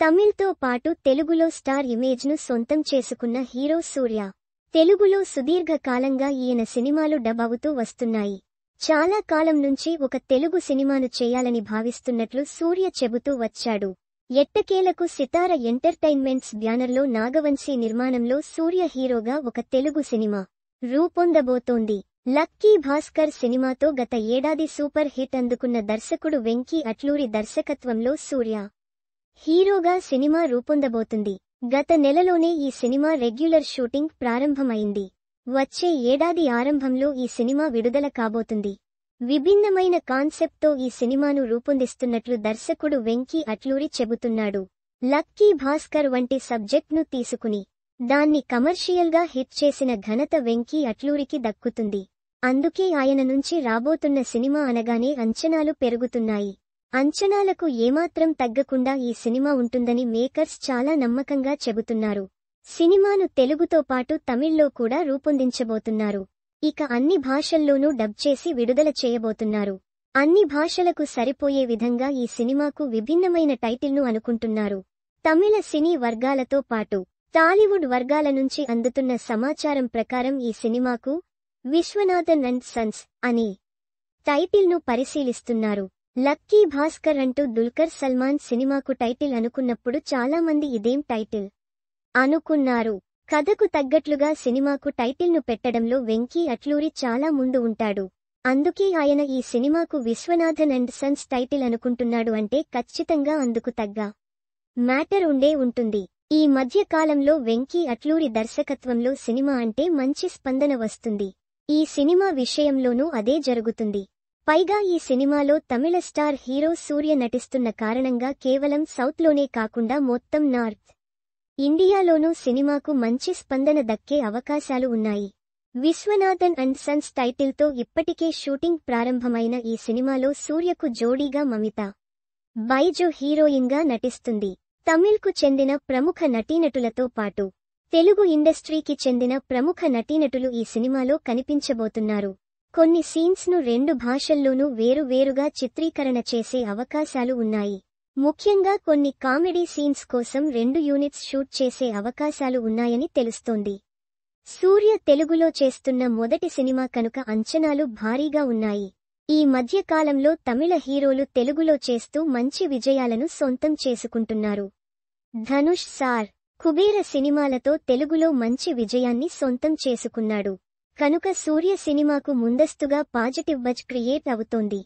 తమిళ్తో పాటు తెలుగులో స్టార్ ఇమేజ్ను సొంతం చేసుకున్న హీరో సూర్య. తెలుగులో సుదీర్ఘ కాలంగా ఈయన సినిమాలు డబ్ అవుతూ వస్తున్నాయి. చాలా కాలం నుంచి ఒక తెలుగు సినిమాను చేయాలని భావిస్తున్నట్లు సూర్య చెబుతూ వచ్చాడు. ఎట్టకేలకు సితార ఎంటర్టైన్మెంట్స్ బ్యానర్లో నాగవంశీ నిర్మాణంలో సూర్య హీరోగా ఒక తెలుగు సినిమా రూపొందబోతోంది. లక్కీ భాస్కర్ సినిమాతో గత ఏడాది సూపర్ హిట్ అందుకున్న దర్శకుడు వెంకీ అట్లూరి దర్శకత్వంలో సూర్య హీరోగా సినిమా రూపొందబోతుంది. గత నెలలోనే ఈ సినిమా రెగ్యులర్ షూటింగ్ ప్రారంభమైంది. వచ్చే ఏడాది ఆరంభంలో ఈ సినిమా విడుదల కాబోతుంది. విభిన్నమైన కాన్సెప్ట్తో ఈ సినిమాను రూపొందిస్తున్నట్లు దర్శకుడు వెంకీ అట్లూరి చెబుతున్నాడు. లక్కీ భాస్కర్ వంటి సబ్జెక్ట్ను తీసుకుని దాన్ని కమర్షియల్గా హిట్ చేసిన ఘనత వెంకీ అట్లూరికి దక్కుతుంది. అందుకే ఆయన నుంచి రాబోతున్న సినిమా అనగానే అంచనాలు పెరుగుతున్నాయి. అంచనాలకు ఏమాత్రం తగ్గకుండా ఈ సినిమా ఉంటుందని మేకర్స్ చాలా నమ్మకంగా చెబుతున్నారు. సినిమాను తెలుగుతో పాటు తమిళ్లో కూడా రూపొందించబోతున్నారు. ఇక అన్ని భాషల్లోనూ డబ్ చేసి విడుదల చేయబోతున్నారు. అన్ని భాషలకు సరిపోయే విధంగా ఈ సినిమాకు విభిన్నమైన టైటిల్ను అనుకుంటున్నారు. తమిళ సినీ వర్గాలతో పాటు టాలీవుడ్ వర్గాల నుంచి అందుతున్న సమాచారం ప్రకారం ఈ సినిమాకు విశ్వనాథన్ అండ్ సన్స్ అనే టైటిల్ను పరిశీలిస్తున్నారు. లక్కీ భాస్కర్ అంటూ దుల్కర్ సల్మాన్ సినిమాకు టైటిల్ అనుకున్నప్పుడు చాలామంది ఇదేం టైటిల్ అనుకున్నారు. కథకు తగ్గట్లుగా సినిమాకు టైటిల్ను పెట్టడంలో వెంకీ అట్లూరి చాలా ముందు ఉంటాడు. అందుకే ఆయన ఈ సినిమాకు విశ్వనాథన్ అండ్ సన్స్ టైటిల్ అనుకుంటున్నాడు అంటే ఖచ్చితంగా అందుకు తగ్గ మ్యాటర్ ఉండే ఉంటుంది. ఈ మధ్య కాలంలో వెంకీ అట్లూరి దర్శకత్వంలో సినిమా అంటే మంచి స్పందన వస్తుంది. ఈ సినిమా విషయంలోనూ అదే జరుగుతుంది. పైగా ఈ సినిమాలో తమిళ స్టార్ హీరో సూర్య నటిస్తున్న కారణంగా కేవలం సౌత్లోనే కాకుండా మొత్తం నార్త్ ఇండియాలోనూ సినిమాకు మంచి స్పందన దక్కే అవకాశాలు ఉన్నాయి. విశ్వనాథన్ అండ్ సన్స్ టైటిల్తో ఇప్పటికే షూటింగ్ ప్రారంభమైన ఈ సినిమాలో సూర్యకు జోడీగా మమిత బైజు హీరోయిన్గా నటిస్తుంది. తమిళ్కు చెందిన ప్రముఖ నటీనటులతో పాటు తెలుగు ఇండస్ట్రీకి చెందిన ప్రముఖ నటీనటులు ఈ సినిమాలో కనిపించబోతున్నారు. కొన్ని సీన్స్ను 2 భాషల్లోనూ వేరువేరుగా చిత్రీకరణ చేసే అవకాశాలు ఉన్నాయి. ముఖ్యంగా కొన్ని కామెడీ సీన్స్ కోసం 2 యూనిట్స్ షూట్ చేసే అవకాశాలు ఉన్నాయని తెలుస్తోంది. సూర్య తెలుగులో చేస్తున్న మొదటి సినిమా కనుక అంచనాలు భారీగా ఉన్నాయి. ఈ మధ్య కాలంలో తమిళ హీరోలు తెలుగులో చేస్తూ మంచి విజయాలను సొంతం చేసుకుంటున్నారు. ధనుష్ సార్, కుబేర సినిమాలతో తెలుగులో మంచి విజయాన్ని సొంతం చేసుకున్నాడు. కనుక సూర్య సినిమాకు ముందస్తుగా పాజిటివ్ బజ్ క్రియేట్ అవుతోంది.